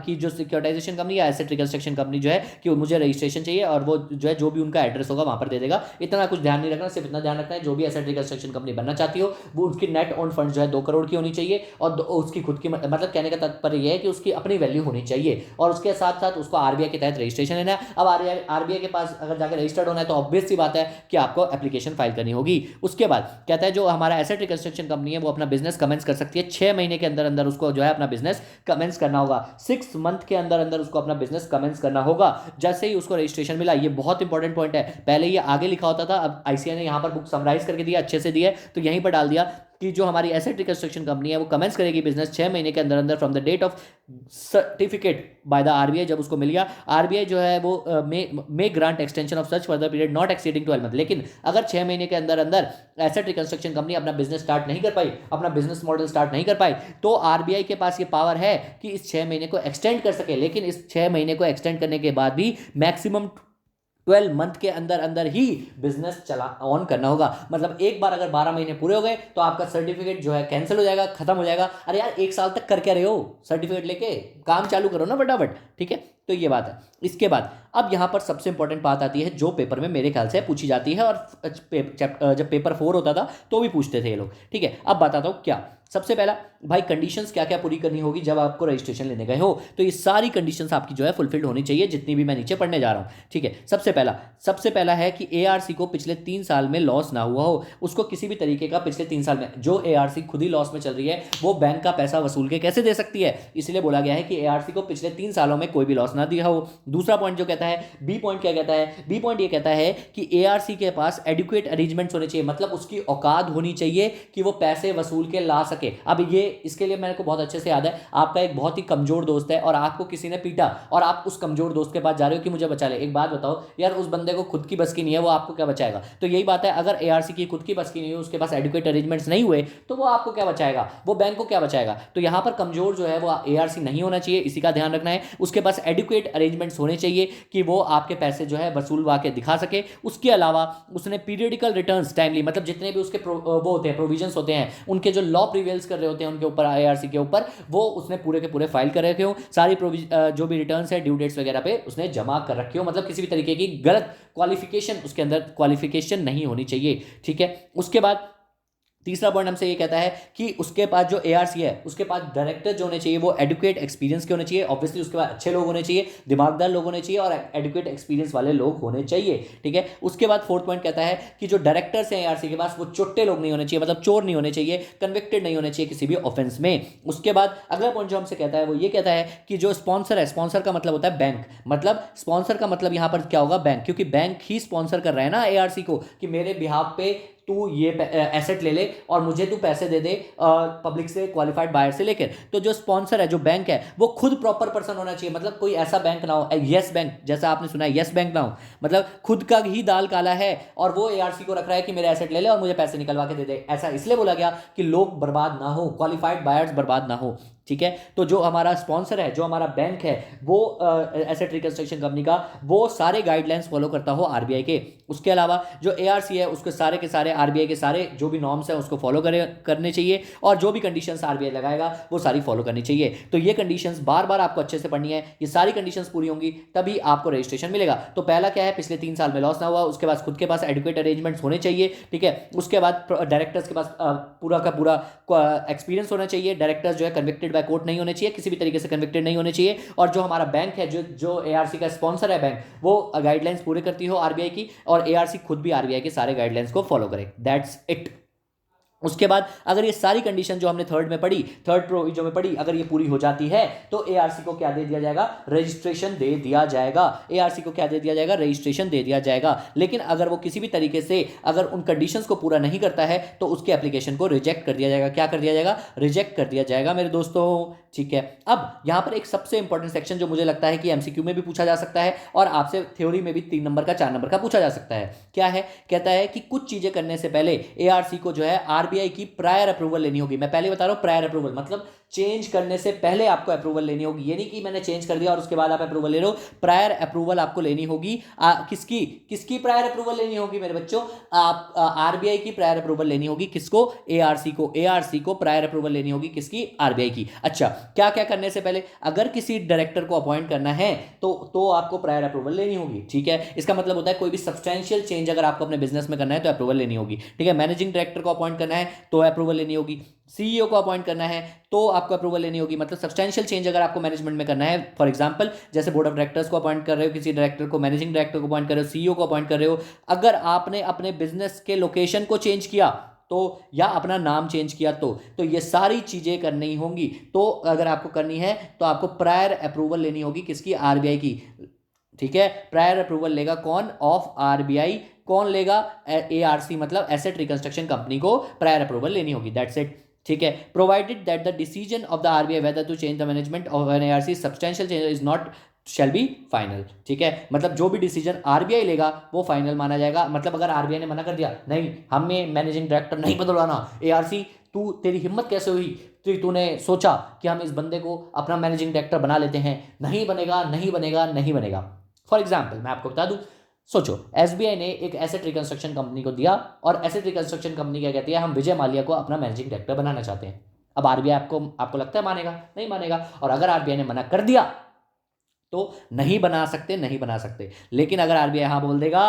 कि जो सिक्योरिटाइजेशन कंपनी या एसेट रिकंस्ट्रक्शन कंपनी जो है कि मुझे रजिस्ट्रेशन चाहिए, और वो जो है जो भी उनका एड्रेस होगा वहां पर दे देगा। इतना कुछ ध्यान नहीं रखना, सिर्फ इतना ध्यान रखना है जो भी एसेट रिकंस्ट्रक्शन कंपनी बनना चाहती हो वो उसकी नेट ऑन फंड जो है 2 करोड़ की होनी चाहिए, और उसकी खुद की, मतलब कहने का तात्पर्य यह है कि उसकी अपनी वैल्यू होनी चाहिए, और उसके साथ साथ उसको आरबीआई के तहत रजिस्ट्रेशन लेना है। अब आरबीआई के पास अगर जाकर रजिस्टर्ड होना है तो ऑब्वियस सी बात है कि आपको एप्लीकेशन फाइल करनी होगी। उसके बाद कहता है जो हमारा एसेट रिकंस्ट्रक्शन कंपनी है वो अपना बिजनेस कमेंस कर सकती है 6 महीने के अंदर अंदर, उसको जो है अपना बिजनेस कमेंस करना होगा। 6 मंथ के अंदर अंदर उसको अपना बिजनेस कमेंस करना होगा जैसे ही उसको रजिस्ट्रेशन मिला। ये बहुत इंपॉर्टेंट पॉइंट है, पहले ये आगे लिखा होता था, अब आईसीआई ने यहां पर बुक समराइज करके दिया, अच्छे से दिया, तो यहीं पर डाल दिया कि जो हमारी एसेट रिकंस्ट्रक्शन कंपनी है वो कमेंस करेगी बिजनेस 6 महीने के अंदर अंदर from the date of certificate by the RBI. जब उसको मिल गया, आरबीआई जो है वो may grant extension of such further period not exceeding 12 month. लेकिन अगर 6 महीने के अंदर अंदर एसेट रिकंस्ट्रक्शन कंपनी अपना बिजनेस स्टार्ट नहीं कर पाई, अपना बिजनेस मॉडल स्टार्ट नहीं कर पाई, तो आरबीआई के पास ये पावर है कि इस 6 महीने को एक्सटेंड कर सके। लेकिन इस 6 महीने को एक्सटेंड करने के बाद भी मैक्सिमम 12 मंथ के अंदर अंदर ही बिजनेस चला ऑन करना होगा। मतलब एक बार अगर 12 महीने पूरे हो गए तो आपका सर्टिफिकेट जो है कैंसिल हो जाएगा, खत्म हो जाएगा। अरे यार, एक साल तक कर क्या रहे हो? सर्टिफिकेट लेके काम चालू करो ना फटाफट। ठीक है, तो ये बात है। इसके बाद अब यहाँ पर सबसे इंपॉर्टेंट बात आती है जो पेपर में मेरे ख्याल से पूछी जाती है, और जब पेपर 4 होता था तो भी पूछते थे ये लोग। ठीक है, अब बताता हूँ क्या। सबसे पहला भाई, कंडीशंस क्या क्या पूरी करनी होगी जब आपको रजिस्ट्रेशन लेने गए हो। तो ये सारी कंडीशंस आपकी जो है फुलफिल्ड होनी चाहिए, जितनी भी मैं नीचे पढ़ने जा रहा हूँ। ठीक है, सबसे पहला है कि एआरसी को पिछले 3 साल में लॉस ना हुआ हो। उसको किसी भी तरीके का पिछले 3 साल में, जो एआरसी खुद ही लॉस में चल रही है, वो बैंक का पैसा वसूल के कैसे दे सकती है? इसलिए बोला गया है कि एआरसी को पिछले 3 सालों में कोई भी लॉस ना दिया हो। दूसरा पॉइंट जो कहता है, बी पॉइंट क्या कहता है? बी पॉइंट ये कहता है कि एआरसी के पास एडुकेट अरेंजमेंट्स होने चाहिए। मतलब उसकी औकात होनी चाहिए कि वो पैसे वसूल के ला सके। अब ये, इसके लिए मेरे को बहुत अच्छे से याद है, आपका एक बहुत ही कमजोर दोस्त है और आपको किसी ने पीटा और आप उस कमजोर दोस्त के पास जा रहे हो कि मुझे बचा ले। एक बात बताओ यार, उस बंदे को खुद की बस की नहीं है, वो आपको क्या बचाएगा? तो यही बात है, अगर एआरसी की खुद की बस की नहीं है, उसके पास एडुकेट अरेंजमेंट्स नहीं हुए, तो वो आपको क्या बचाएगा? वो बैंक को क्या बचाएगा? तो यहां पर कमजोर जो है वो एआरसी नहीं होना चाहिए, इसी का ध्यान रखना है। उसके पास एडुकेट अरेंजमेंट्स होने चाहिए कि वो आपके पैसे जो है वसूलवा के दिखा सके। उसके अलावा उसने पीरियडिकल रिटर्न्स टाइमली, मतलब जितने भी उसके वो होते हैं, प्रोविजंस होते हैं, उनके जो लॉ प्रिवेल्स कर रहे होते हैं उनके ऊपर, एआरसी के ऊपर, वो उसने पूरे के पूरे फाइल कर रखे हो। सारी जो भी रिटर्न्स है, ड्यू डेट्स वगैरह पे उसने जमा कर रखे हो। मतलब किसी भी तरीके की गलत क्वालिफिकेशन, उसके अंदर क्वालिफिकेशन नहीं होनी चाहिए। ठीक है, उसके बाद तीसरा पॉइंट हमसे ये कहता है कि उसके पास जो एआरसी है, उसके पास डायरेक्टर जो होने चाहिए वो एडुकेट एक्सपीरियंस के होने चाहिए। ऑब्वियसली उसके पास अच्छे लोग होने चाहिए, दिमागदार लोग होने चाहिए और एडुकेट एक्सपीरियंस वाले लोग होने चाहिए। ठीक है, उसके बाद फोर्थ पॉइंट कहता है कि जो डायरेक्टर्स हैं एआरसी के पास, वो चोट्टे लोग नहीं होने चाहिए, मतलब चोर नहीं होने चाहिए, कन्विक्टेड नहीं होने चाहिए किसी भी ऑफेंस में। उसके बाद अगला पॉइंट जो हमसे कहता है वो ये कहता है कि जो स्पॉन्सर है, स्पॉन्सर का मतलब होता है बैंक, मतलब स्पॉन्सर का मतलब यहां पर क्या होगा? बैंक, क्योंकि बैंक ही स्पॉन्सर कर रहा है ना एआरसी को कि मेरे बिहाफ पे तू ये एसेट ले ले और मुझे तू पैसे दे दे पब्लिक से, क्वालिफाइड बायर से लेकर। तो जो स्पॉन्सर है, जो बैंक है, वो खुद प्रॉपर पर्सन होना चाहिए। मतलब कोई ऐसा बैंक ना हो, यस बैंक, जैसा आपने सुना है, यस बैंक ना हो, मतलब खुद का ही दाल काला है और वो एआरसी को रख रहा है कि मेरे एसेट ले ले और मुझे पैसे निकलवा के दे दे। ऐसा इसलिए बोला गया कि लोग बर्बाद ना हो, क्वालिफाइड बायर्स बर्बाद ना हो। ठीक है, तो जो हमारा स्पॉन्सर है, जो हमारा बैंक है, वो एसेट रिकंस्ट्रक्शन कंपनी का, वो सारे गाइडलाइंस फॉलो करता हो आरबीआई के। उसके अलावा जो एआरसी है, उसके सारे के सारे आरबीआई के सारे जो भी नॉर्म्स हैं उसको फॉलो करने चाहिए, और जो भी कंडीशंस आरबीआई लगाएगा वो सारी फॉलो करनी चाहिए। तो ये कंडीशंस बार बार आपको अच्छे से पढ़नी है, ये सारी कंडीशंस पूरी होंगी तभी आपको रजिस्ट्रेशन मिलेगा। तो पहला क्या है? पिछले 3 साल में लॉस ना हुआ। उसके बाद खुद के पास एडुकेट अरेंजमेंट्स होने चाहिए। ठीक है, उसके बाद डायरेक्टर्स के पास पूरा का पूरा एक्सपीरियंस होना चाहिए। डायरेक्टर्स जो है कन्विक्टेड बाय कोर्ट नहीं होने चाहिए, किसी भी तरीके से कन्विक्टेड नहीं होने चाहिए। और जो हमारा बैंक है, जो एआरसी का स्पॉन्सर है बैंक, वो गाइडलाइंस पूरे करती हो आरबीआई की, और एआरसी खुद भी आरबीआई के सारे गाइडलाइंस को फॉलो करे। That's it. उसके बाद अगर ये सारी कंडीशन जो हमने थर्ड प्रोविजन में पढ़ी, अगर ये पूरी हो जाती है तो एआरसी को क्या दे दिया जाएगा? रजिस्ट्रेशन दे दिया जाएगा। एआरसी को क्या दे दिया जाएगा? रजिस्ट्रेशन दे दिया जाएगा। लेकिन अगर वो किसी भी तरीके से अगर उन कंडीशंस को पूरा नहीं करता है तो उसके एप्लीकेशन को रिजेक्ट कर दिया जाएगा। क्या कर दिया जाएगा? रिजेक्ट कर दिया जाएगा मेरे दोस्तों। ठीक है, अब यहां पर एक सबसे इंपॉर्टेंट सेक्शन जो मुझे लगता है कि एमसीक्यू में भी पूछा जा सकता है और आपसे थ्योरी में भी 3 नंबर का 4 नंबर का पूछा जा सकता है। क्या है? कहता है कि कुछ चीजें करने से पहले एआरसी को जो है आरबीआई की प्रायर अप्रूवल लेनी होगी। मैं पहले बता रहा हूं, प्रायर अप्रूवल मतलब चेंज करने से पहले आपको अप्रूवल लेनी होगी। ये नहीं कि मैंने चेंज कर दिया और उसके बाद आप अप्रूवल ले लो। प्रायर अप्रूवल आपको लेनी होगी। किसकी प्रायर अप्रूवल लेनी होगी मेरे बच्चों? आप आरबीआई की प्रायर अप्रूवल लेनी होगी। किसको? एआरसी को प्रायर अप्रूवल लेनी होगी। किसकी? आरबीआई की। अच्छा, क्या क्या करने से पहले? अगर किसी डायरेक्टर को अपॉइंट करना है तो आपको प्रायर अप्रूवल लेनी होगी। ठीक है, इसका मतलब होता है कोई भी सब्सटेंशियल चेंज अगर आपको अपने बिजनेस में करना है तो अप्रूवल लेनी होगी। ठीक है, मैनेजिंग डायरेक्टर को अपॉइंट करना है तो अप्रूवल लेनी होगी। सीईओ को अपॉइंट करना है तो आपको अप्रूवल लेनी होगी। मतलब सब्सटेंशियल चेंज अगर आपको मैनेजमेंट में करना है, फॉर एग्जांपल जैसे बोर्ड ऑफ डायरेक्टर्स को अपॉइंट कर रहे हो, किसी डायरेक्टर को, मैनेजिंग डायरेक्टर को अपॉइंट कर रहे हो, सीईओ को अपॉइंट कर रहे हो, अगर आपने अपने बिजनेस के लोकेशन को चेंज किया तो, या अपना नाम चेंज किया तो ये सारी चीजें करनी होंगी। तो अगर आपको करनी है तो आपको प्रायर अप्रूवल लेनी होगी। किसकी? आरबीआई की। ठीक है, प्रायर अप्रूवल लेगा कौन? Of RBI. कौन लेगा? ARC मतलब एसेट रिकंस्ट्रक्शन कंपनी को प्रायर अप्रूवल लेनी होगी, दैट्स इट। ठीक है, provided that the decision of the RBI whether to change the management of an ARC substantial change is not shall be final. ठीक है, मतलब जो भी डिसीजन RBI लेगा वो फाइनल माना जाएगा। मतलब अगर RBI ने मना कर दिया, नहीं हमें मैनेजिंग डायरेक्टर नहीं बदलवाना, ARC तू तेरी हिम्मत कैसे हुई, तो तूने सोचा कि हम इस बंदे को अपना मैनेजिंग डायरेक्टर बना लेते हैं, नहीं बनेगा नहीं बनेगा नहीं बनेगा। फॉर एग्जाम्पल मैं आपको बता दूं, सोचो SBI ने एक एसेट रिकंस्ट्रक्शन कंपनी को दिया और एसेट रिकंस्ट्रक्शन कंपनी क्या कहती है, हम विजय माल्या को अपना मैनेजिंग डायरेक्टर बनाना चाहते हैं। अब RBI आपको लगता है मानेगा? नहीं मानेगा। और अगर RBI ने मना कर दिया तो नहीं बना सकते, नहीं बना सकते। लेकिन अगर RBI हाँ बोल देगा,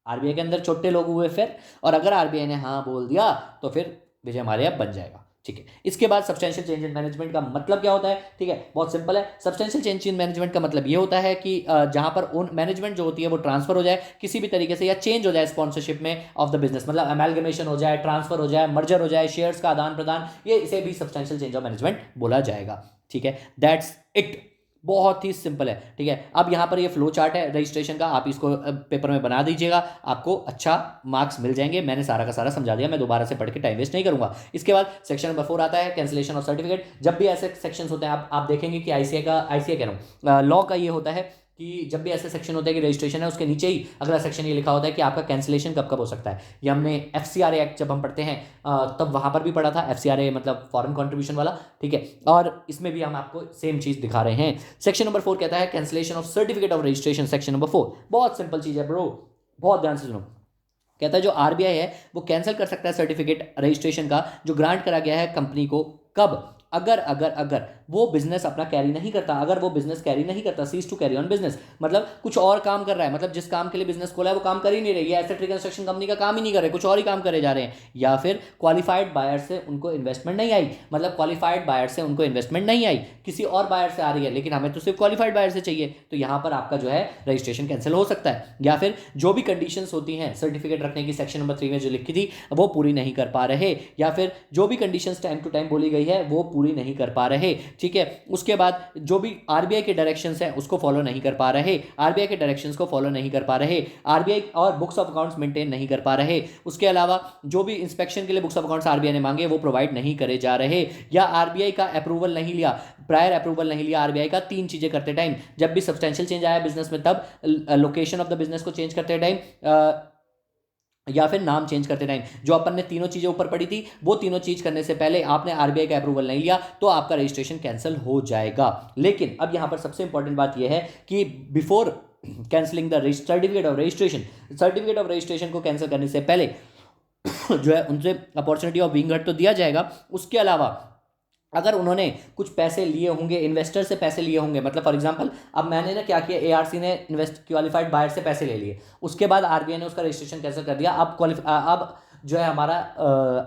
RBI के अंदर छोटे लोग हुए फिर, और अगर RBI ने हाँ बोल दिया तो फिर विजय माल्या बन जाएगा। ठीक है, इसके बाद सब्सटेंशियल चेंज इन मैनेजमेंट का मतलब क्या होता है? ठीक है, बहुत सिंपल है। सब्सटेंशियल चेंज इन मैनेजमेंट का मतलब ये होता है कि जहां पर ओन मैनेजमेंट जो होती है वो ट्रांसफर हो जाए किसी भी तरीके से, या चेंज हो जाए स्पॉन्सरशिप में ऑफ द बिजनेस, मतलब अमेलगमेशन हो जाए, ट्रांसफर हो जाए, मर्जर हो जाए, शेयर्स का आदान प्रदान, ये इसे भी सब्सटेंशियल चेंज ऑफ मैनेजमेंट बोला जाएगा। ठीक है, दैट्स इट, बहुत ही सिंपल है। ठीक है, अब यहाँ पर ये फ्लो चार्ट है रजिस्ट्रेशन का, आप इसको पेपर में बना दीजिएगा, आपको अच्छा मार्क्स मिल जाएंगे। मैंने सारा का सारा समझा दिया, मैं दोबारा से पढ़ के टाइम वेस्ट नहीं करूंगा। इसके बाद सेक्शन नंबर 4 आता है कैंसिलेशन ऑफ सर्टिफिकेट। जब भी ऐसे सेक्शंस होते हैं, आप देखेंगे कि ICAI कह रहा हूँ, लॉ का ये होता है कि जब भी ऐसे सेक्शन होते हैं कि रजिस्ट्रेशन है, उसके नीचे ही अगला सेक्शन ये लिखा होता है कि आपका कैंसिलेशन कब कब हो सकता है। ये हमने FCRA एक्ट जब हम पढ़ते हैं तब वहां पर भी पढ़ा था, FCRA मतलब फॉरेन कंट्रीब्यूशन वाला। ठीक है, और इसमें भी हम आपको सेम चीज दिखा रहे हैं। सेक्शन नंबर 4 कहता है cancellation of certificate of registration. Section number 4 बहुत सिंपल चीज है ब्रो, बहुत ध्यान से सुनो। कहता है जो RBI है वो कैंसिल कर सकता है सर्टिफिकेट रजिस्ट्रेशन का जो ग्रांट करा गया है कंपनी को, कब? अगर अगर अगर वो बिजनेस अपना कैरी नहीं करता, अगर वो बिजनेस कैरी नहीं करता, cease to carry on business, मतलब कुछ और काम कर रहा है, मतलब जिस काम के लिए बिजनेस खोला है वो काम कर ही नहीं रही है, एसेट रिकंस्ट्रक्शन कंपनी का काम ही नहीं कर रहे, कुछ और ही काम करे जा रहे हैं, या फिर क्वालिफाइड बायर से उनको इन्वेस्टमेंट नहीं आई, मतलब क्वालिफाइड बायर से उनको इन्वेस्टमेंट नहीं आई, किसी और बायर से आ रही है लेकिन हमें तो सिर्फ क्वालिफाइड बायर से चाहिए, तो यहां पर आपका जो है रजिस्ट्रेशन कैंसिल हो सकता है। या फिर जो भी कंडीशंस होती हैं सर्टिफिकेट रखने की सेक्शन नंबर 3 में जो लिखी थी वो पूरी नहीं कर पा रहे, या फिर जो भी कंडीशंस टाइम टू टाइम बोली गई है वो पूरी नहीं कर पा रहे। ठीक है, उसके बाद जो भी RBI के डायरेक्शंस हैं उसको फॉलो नहीं कर पा रहे, RBI के डायरेक्शंस को फॉलो नहीं कर पा रहे, RBI और बुक्स ऑफ अकाउंट्स मेंटेन नहीं कर पा रहे, उसके अलावा जो भी इंस्पेक्शन के लिए बुक्स ऑफ अकाउंट्स RBI ने मांगे वो प्रोवाइड नहीं करे जा रहे, या RBI का अप्रूवल नहीं लिया, प्रायर अप्रूवल नहीं लिया RBI का 3 चीजें करते टाइम, जब भी सब्सटेंशियल चेंज आया बिजनेस में तब, लोकेशन ऑफ द बिजनेस को चेंज करते टाइम, या फिर नाम चेंज करते टाइम। जो अपन ने तीनों चीजें ऊपर पढ़ी थी वो तीनों चीज करने से पहले आपने RBI का अप्रूवल नहीं लिया तो आपका रजिस्ट्रेशन कैंसिल हो जाएगा। लेकिन अब यहां पर सबसे इंपॉर्टेंट बात यह है कि before cancelling the certificate of registration, certificate of registration को कैंसिल करने से पहले जो है उनसे अपॉर्चुनिटी ऑफ बीइंग हर्ड तो दिया जाएगा, उसके अलावा अगर उन्होंने कुछ पैसे लिए होंगे, इन्वेस्टर से पैसे लिए होंगे, मतलब फॉर एग्जांपल अब मैंने ना क्या किया, ARC ने इन्वेस्ट क्वालिफाइड बायर से पैसे ले लिए, उसके बाद RBI ने उसका रजिस्ट्रेशन कैंसिल कर दिया, अब जो है हमारा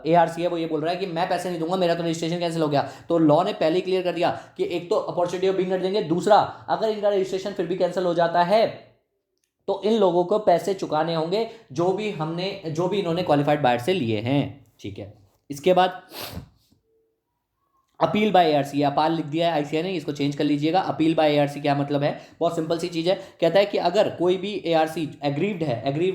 ARC है वो ये बोल रहा है कि मैं पैसे नहीं दूंगा, मेरा तो रजिस्ट्रेशन कैंसिल हो गया। तो लॉ ने पहले ही क्लियर कर दिया कि एक तो अपॉर्चुनिटी ऑफ बीइंग हर्ड देंगे, दूसरा अगर इनका रजिस्ट्रेशन फिर भी कैंसिल हो जाता है तो इन लोगों को पैसे चुकाने होंगे जो भी इन्होंने क्वालिफाइड बायर से लिए हैं। ठीक है, इसके बाद अपील बाय ARC, अपाल लिख दिया है ICAI ने, इसको चेंज कर लीजिएगा। अपील बाय ARC क्या मतलब है? बहुत सिंपल सी चीज है, कहता है कि अगर कोई भी ARC एग्रीव्ड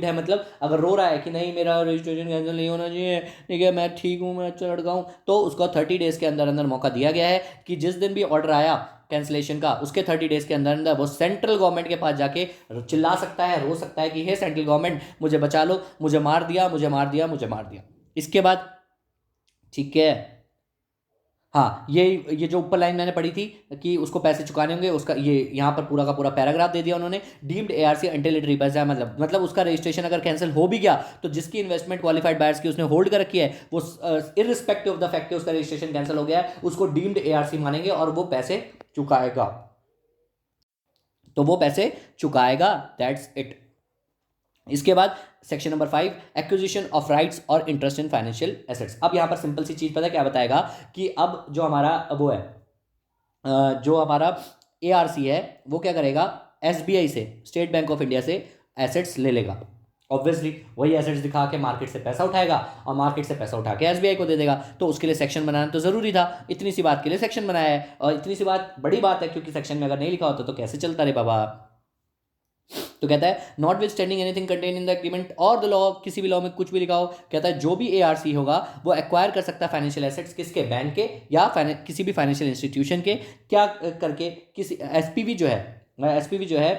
है मतलब अगर रो रहा है कि नहीं मेरा रजिस्ट्रेशन कैंसिल नहीं होना चाहिए, ठीक है मैं ठीक हूँ, मैं अच्छा लड़का हूँ, तो उसको 30 डेज के अंदर अंदर मौका दिया गया है कि जिस दिन भी ऑर्डर आया कैंसिलेशन का उसके 30 डेज के अंदर अंदर वो सेंट्रल गवर्नमेंट के पास जाके चिल्ला सकता है, रो सकता है कि हे सेंट्रल गवर्नमेंट मुझे बचा लो, मुझे मार दिया, मुझे मार दिया, मुझे मार दिया। इसके बाद ठीक है, हाँ ये जो ऊपर लाइन मैंने पढ़ी थी कि उसको पैसे चुकाने होंगे, उसका ये यहाँ पर पूरा का पूरा पैराग्राफ दे दिया उन्होंने। डीम्ड ARC अंटिल इट रिपेज है, मतलब उसका रजिस्ट्रेशन अगर कैंसिल हो भी गया तो जिसकी इन्वेस्टमेंट क्वालिफाइड बायर्स की उसने होल्ड कर रखी है वो इररिस्पेक्टिव ऑफ द फैक्ट कि उसका रजिस्ट्रेशन कैंसिल हो गया है उसको डीम्ड ARC मानेंगे और वो पैसे चुकाएगा, तो वो पैसे चुकाएगा, दैट्स इट। इसके बाद section number 5 acquisition of rights और इंटरेस्ट इन फाइनेंशियल एसेट्स। अब यहां पर सिंपल सी चीज पता क्या बताएगा कि अब जो हमारा वो है जो हमारा ARC है वो क्या करेगा, SBI से, स्टेट बैंक ऑफ इंडिया से एसेट्स ले लेगा। ऑब्वियसली वही एसेट्स दिखा के मार्केट से पैसा उठाएगा और मार्केट से पैसा उठा के SBI को दे देगा, तो उसके लिए सेक्शन बनाना तो जरूरी था, इतनी सी बात के लिए सेक्शन बनाया है, और इतनी सी बात बड़ी बात है क्योंकि सेक्शन में अगर नहीं लिखा होता तो कैसे चलता रे बाबा। तो तो कहता है not with standing anything contain in the agreement और द लॉ, किसी भी लॉ में कुछ भी लिखा हो, कहता है जो भी एआरसी होगा वो एक्वायर कर सकता है फाइनेंशियल एसेट्स किसके, बैंक के या किसी भी फाइनेंशियल इंस्टीट्यूशन के, क्या करके, किसी एसपीवी जो है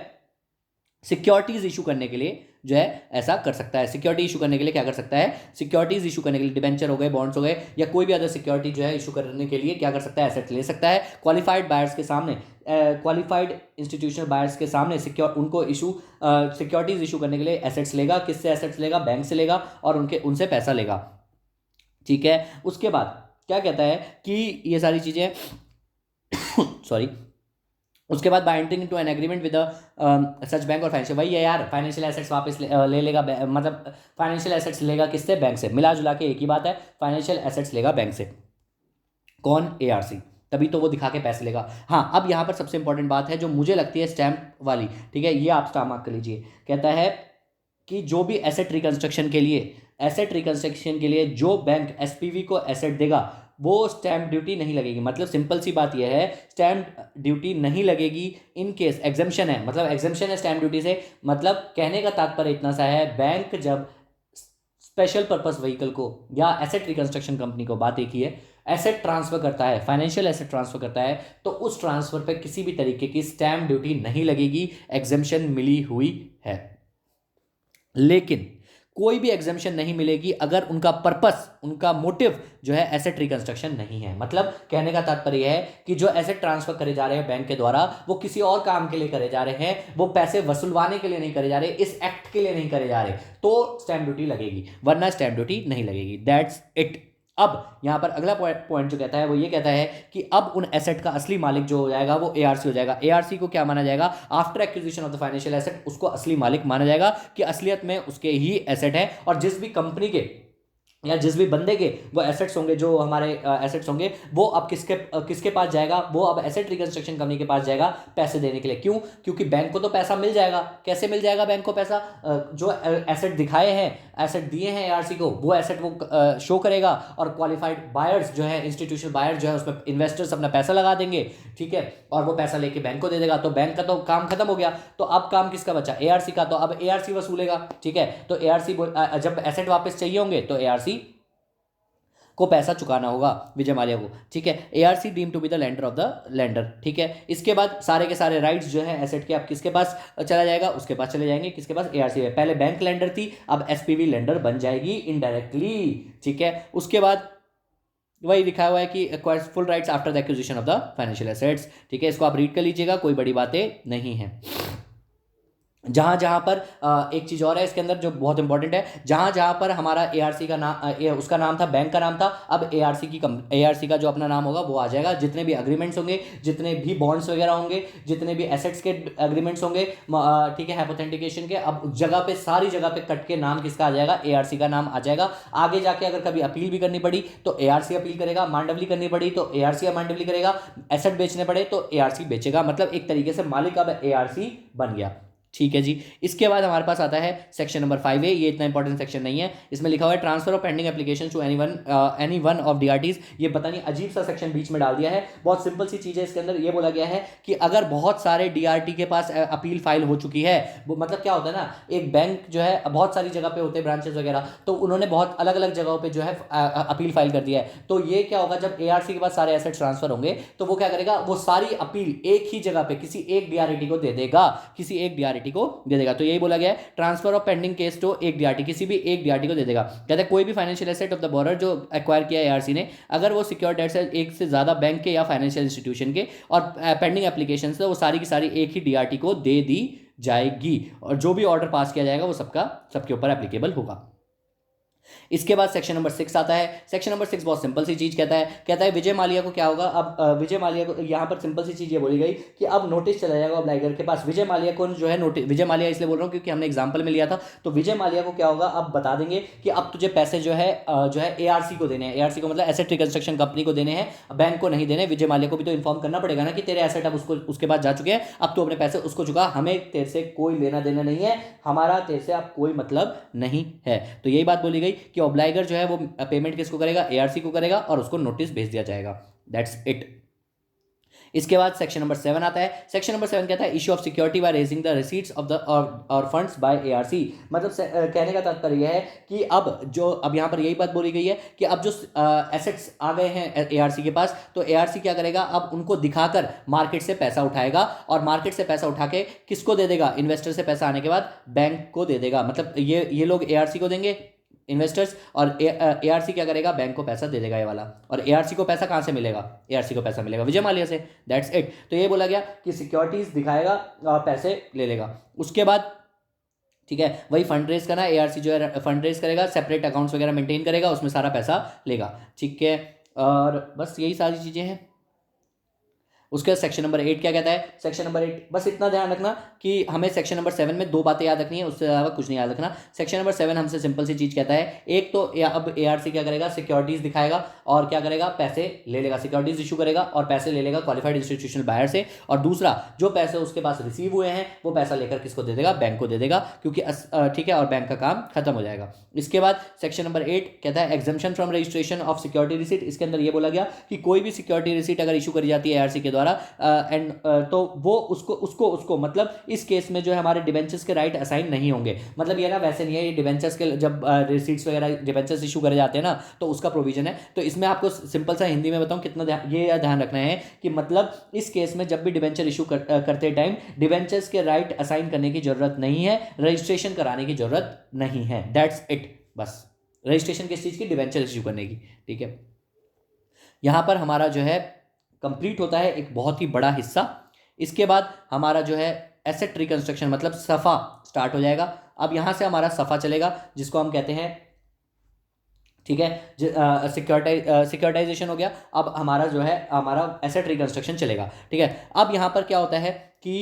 सिक्योरिटीज इशू करने के लिए जो है ऐसा कर सकता है। सिक्योरिटी इशू करने के लिए क्या कर सकता है, सिक्योरिटीज इशू करने के लिए, डिबेंचर हो गए, बॉन्ड्स हो गए, या कोई भी अदर सिक्योरिटी जो है इशू करने के लिए क्या कर सकता है, एसेट्स ले सकता है। क्वालिफाइड बायर्स के सामने, क्वालिफाइड इंस्टीट्यूशनल बायर्स के सामने उनको सिक्योरिटीज इशू करने के लिए एसेट्स लेगा। किससे एसेट्स लेगा, बैंक से लेगा और उनसे पैसा लेगा। ठीक है, उसके बाद क्या कहता है कि ये सारी चीजें सॉरी उसके बाद bye entering into an agreement with such bank और फाइनेंशियल, भाई ये यार फाइनेंशियल एसेट्स वापस ले लेगा, मतलब फाइनेंशियल एसेट्स लेगा किससे, बैंक से। मिला जुला के एक ही बात है, फाइनेंशियल एसेट्स लेगा बैंक से। कौन, एआरसी, तभी तो वो दिखा के पैसे लेगा। हाँ, अब यहाँ पर सबसे इंपॉर्टेंट बात है जो मुझे लगती है स्टैम्प वाली, ठीक है, ये आप स्टार मार्क कर लीजिए। कहता है कि जो भी एसेट रिकंस्ट्रक्शन के लिए जो बैंक एसपीवी को एसेट देगा वो स्टैम्प ड्यूटी नहीं लगेगी। मतलब सिंपल सी बात यह है, स्टैम्प ड्यूटी नहीं लगेगी इन केस एग्जम्पशन है, मतलब एग्जम्पशन है स्टैम्प ड्यूटी से। मतलब कहने का तात्पर्य इतना सा है, बैंक जब स्पेशल पर्पस व्हीकल को या एसेट रिकंस्ट्रक्शन कंपनी को, बात एक ही है, एसेट ट्रांसफर करता है, फाइनेंशियल एसेट ट्रांसफर करता है, तो उस ट्रांसफर पे किसी भी तरीके की स्टैम्प ड्यूटी नहीं लगेगी, एग्जम्पशन मिली हुई है। लेकिन कोई भी एग्जम्पशन नहीं मिलेगी अगर उनका पर्पस, उनका मोटिव जो है एसेट रिकंस्ट्रक्शन नहीं है। मतलब कहने का तात्पर्य है कि जो एसेट ट्रांसफर करे जा रहे हैं बैंक के द्वारा वो किसी और काम के लिए करे जा रहे हैं, वो पैसे वसूलवाने के लिए नहीं करे जा रहे, इस एक्ट के लिए नहीं करे जा रहे, तो स्टैम्प ड्यूटी लगेगी, वरना स्टैम्प ड्यूटी नहीं लगेगी। That's it. अब यहां पर अगला पॉइंट जो कहता है वो ये कहता है कि अब उन एसेट का असली मालिक जो हो जाएगा वो एआरसी हो जाएगा। एआरसी को क्या माना जाएगा, after acquisition of the financial asset उसको असली मालिक माना जाएगा कि असलियत में उसके ही एसेट है, और जिस भी कंपनी के या जिस भी बंदे के वो एसेट्स होंगे, जो हमारे एसेट्स होंगे, वो अब किसके पास जाएगा, वो अब एसेट रिकंस्ट्रक्शन कंपनी के पास जाएगा पैसे देने के लिए। क्यों, क्योंकि बैंक को तो पैसा मिल जाएगा। कैसे मिल जाएगा बैंक को पैसा, जो एसेट दिखाए हैं, एसेट दिए हैं एआरसी को, वो एसेट वो शो करेगा, और क्वालिफाइड बायर्स जो है, इंस्टीट्यूशनल बायर जो है, उसमें इन्वेस्टर्स अपना पैसा लगा देंगे, ठीक है, और वो पैसा लेके बैंक को दे देगा। तो बैंक का तो काम खत्म हो गया, तो अब काम किसका बचा, एआरसी का। तो अब एआरसी वसूलेगा, ठीक है। तो एआरसी जब एसेट वापस चाहिए होंगे तो एआरसी को पैसा चुकाना होगा विजय माल्या को, ठीक है। ARC deem to be the lender of the lender, ठीक है। इसके बाद सारे के सारे राइट्स जो है एसेट के अब किसके पास चला जाएगा, उसके पास चले जाएंगे, किसके पास, एआरसी है। पहले बैंक लेंडर थी, अब एसपीवी लेंडर बन जाएगी इनडायरेक्टली, ठीक है। उसके बाद वही लिखा हुआ है कि acquires full rights after the acquisition of the financial assets, ठीक है। इसको आप रीड कर लीजिएगा, कोई बड़ी बातें नहीं है। जहां जहां पर एक चीज और है इसके अंदर जो बहुत इंपॉर्टेंट है, जहां जहां पर हमारा एआरसी का नाम, उसका नाम था, बैंक का नाम था, अब एआरसी का जो अपना नाम होगा वो आ जाएगा। जितने भी अग्रीमेंट्स होंगे, जितने भी बॉन्ड्स वगैरह होंगे, जितने भी एसेट्स के अग्रीमेंट्स होंगे, ठीक है, हाइपोथेटिकेशन के, अब जगह पे, सारी जगह पे कट के नाम किसका आ जाएगा, एआरसी का नाम आ जाएगा। आगे जाके अगर कभी अपील भी करनी पड़ी तो एआरसी अपील करेगा, मांडवली करनी पड़ी तो एआरसी मांडवली करेगा, एसेट बेचने पड़े तो एआरसी बेचेगा। मतलब एक तरीके से मालिक अब एआरसी बन गया, ठीक है जी। इसके बाद हमारे पास आता है सेक्शन नंबर 5A। ये इतना इंपॉर्टेंट सेक्शन नहीं है, इसमें लिखा हुआ है transfer of pending application to any one of DRTs. ये पता नहीं अजीब सा सेक्शन बीच में डाल दिया है, बहुत सिंपल सी चीज है। इसके अंदर ये बोला गया है कि अगर बहुत सारे डीआरटी के पास अपील फाइल हो चुकी है, वो मतलब क्या होता है ना, एक बैंक जो है बहुत सारी जगह पे होते हैं ब्रांचेस वगैरह, तो उन्होंने बहुत अलग अलग जगहों पे जो है अपील फाइल कर दिया है। तो ये क्या होगा, जब एआरसी के पास सारे एसेट ट्रांसफर होंगे तो वो क्या करेगा, वो सारी अपील एक ही जगह पे किसी एक डीआरटी को दे देगा, किसी एक डीआरटी को दे देगा। तो यही बोला गया है, transfer of pending case to एक डीआरटी, किसी भी एक डीआरटी को दे देगा। कहता है कोई भी financial asset of the borer जो एक्वायर किया है एआरसी ने, अगर वो सिक्योर डेट से एक से ज्यादा बैंक के या फाइनेंशियल इंस्टीट्यूशन के और पेंडिंग एप्लीकेशन से, वो सारी की सारी एक ही डीआरटी को दे दी जाएगी, और जो भी ऑर्डर पास किया जाएगा वो सबके ऊपर एप्लीकेबल होगा। इसके बाद सेक्शन नंबर 6 आता है। सेक्शन नंबर 6 बहुत सिंपल सी चीज कहता है विजय माल्या को क्या होगा, अब विजय माल्या को यहाँ पर सिंपल सी चीज ये बोली गई कि अब नोटिस चला जाएगा ऑब्लाइगर के पास। विजय माल्या को जो है नोटिस, विजय माल्या इसलिए बोल रहा हूँ क्योंकि हमने एग्जांपल में लिया था, तो विजय माल्या को क्या होगा, अब बता देंगे कि अब तुझे पैसे जो है एआरसी को देने हैं। एआरसी को मतलब एसेट रिकंस्ट्रक्शन कंपनी को देने हैं, बैंक को नहीं देने। विजय माल्या को भी तो इन्फॉर्म करना पड़ेगा ना कि तेरे एसेट अब उसके पास जा चुके हैं, अब तो अपने पैसे उसको चुका, हमें तेरे से कोई लेना देना नहीं है, हमारा तेरे से अब कोई मतलब नहीं है। तो यही बात बोली गई कि ऑब्लाइगर जो है वो पेमेंट किसको करेगा, एआरसी को करेगा, और उसको नोटिस भेज दिया जाएगा। That's it. इसके बाद सेक्शन नंबर 7 आता है। सेक्शन नंबर 7 कहता है issue of security by raising the receipts of the और फंड्स बाय एआरसी। मतलब कहने का तात्पर्य यह है कि अब यहाँ पर यही बात बोली गई है कि अब जो एसेट्स आ गए हैं एआरसी के पास, तो एआरसी क्या करेगा, अब उनको दिखाकर मार्केट से पैसा उठाएगा और मार्केट से पैसा उठा के किसको दे देगा, इन्वेस्टर से पैसा आने के बाद बैंक को दे देगा। मतलब ये लोग एआरसी को देंगे, इन्वेस्टर्स, और एआरसी क्या करेगा, बैंक को पैसा दे देगा ये वाला। और एआरसी को पैसा कहाँ से मिलेगा, एआरसी को पैसा मिलेगा विजय माल्या से। That's it. तो ये बोला गया कि सिक्योरिटीज दिखाएगा और पैसे ले लेगा। उसके बाद ठीक है, वही फंड रेज करना, एआरसी जो है फंड रेज करेगा, सेपरेट अकाउंट्स वगैरह मेंटेन करेगा, उसमें सारा पैसा लेगा। ठीक है, और बस यही सारी चीज़ें हैं। उसके बाद सेक्शन नंबर 8 क्या कहता है, सेक्शन नंबर 8 बस इतना ध्यान रखना कि हमें सेक्शन नंबर 7 में 2 बातें याद रखनी है, उससे अलावा कुछ नहीं याद रखना। सेक्शन नंबर 7 हमसे सिंपल सी चीज़ कहता है, एक तो अब एआरसी क्या करेगा, सिक्योरिटीज दिखाएगा और क्या करेगा, पैसे ले लेगा, सिक्योरिटीज इशू करेगा और पैसे ले लेगा क्वालिफाइड इंस्टीट्यूशनल बायर से। और दूसरा, जो पैसे उसके पास रिसीव हुए हैं वो पैसा लेकर किसको दे देगा, बैंक को दे देगा, क्योंकि ठीक है, और बैंक का काम खत्म हो जाएगा। इसके बाद सेक्शन नंबर 8 कहता है exemption from registration of security receipt. इसके अंदर ये बोला गया कि कोई भी सिक्योरिटी रिसीट अगर इशू करी जाती है एआरसी के द्वारा तो वो उसको मतलब इस केस में जो है हमारे डिबेंचर्स के राइट असाइन नहीं होंगे। मतलब ये ना वैसे नहीं है, ये डिबेंचर्स के जब रिसीट्स वगैरह डिबेंचर्स इशू करे जाते हैं ना, तो उसका प्रोविजन है। तो इसमें आपको सिंपल सा हिंदी में बताऊं कितना ये ध्यान रखना है कि मतलब इस केस में जब भी डिबेंचर इशू करते टाइम डिबेंचर्स के राइट असाइन करने की जरूरत नहीं है, रजिस्ट्रेशन कराने की जरूरत नहीं है। That's it. बस रजिस्ट्रेशन किस चीज़ की, डिबेंचर इशू करने की। ठीक है, यहाँ पर हमारा जो है कंप्लीट होता है एक बहुत ही बड़ा हिस्सा। इसके बाद हमारा जो है एसेट रिकंस्ट्रक्शन मतलब सफ़ा स्टार्ट हो जाएगा। अब यहाँ से हमारा सफ़ा चलेगा जिसको हम कहते हैं, ठीक है, सिक्योरिटाइजेशन हो गया। अब हमारा जो है हमारा एसेट रिकंस्ट्रक्शन चलेगा। ठीक है, अब यहाँ पर क्या होता है कि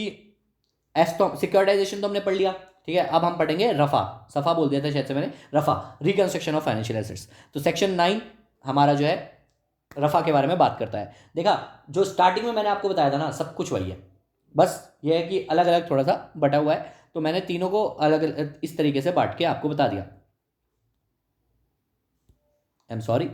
सिक्योरिटाइजेशन तो हमने पढ़ लिया। ठीक है, अब हम पढ़ेंगे रफा, सफ़ा बोल दिया था शायद से मैंने, रफा रिकंस्ट्रक्शन ऑफ फाइनेंशियल एसेट्स। तो सेक्शन 9 हमारा जो है रफा के बारे में बात करता है। देखा, जो स्टार्टिंग में मैंने आपको बताया था ना, सब कुछ वही है, बस ये है कि अलग अलग थोड़ा सा बटा हुआ है। तो मैंने तीनों को अलग अलग इस तरीके से बांट के आपको बता दिया। I am sorry.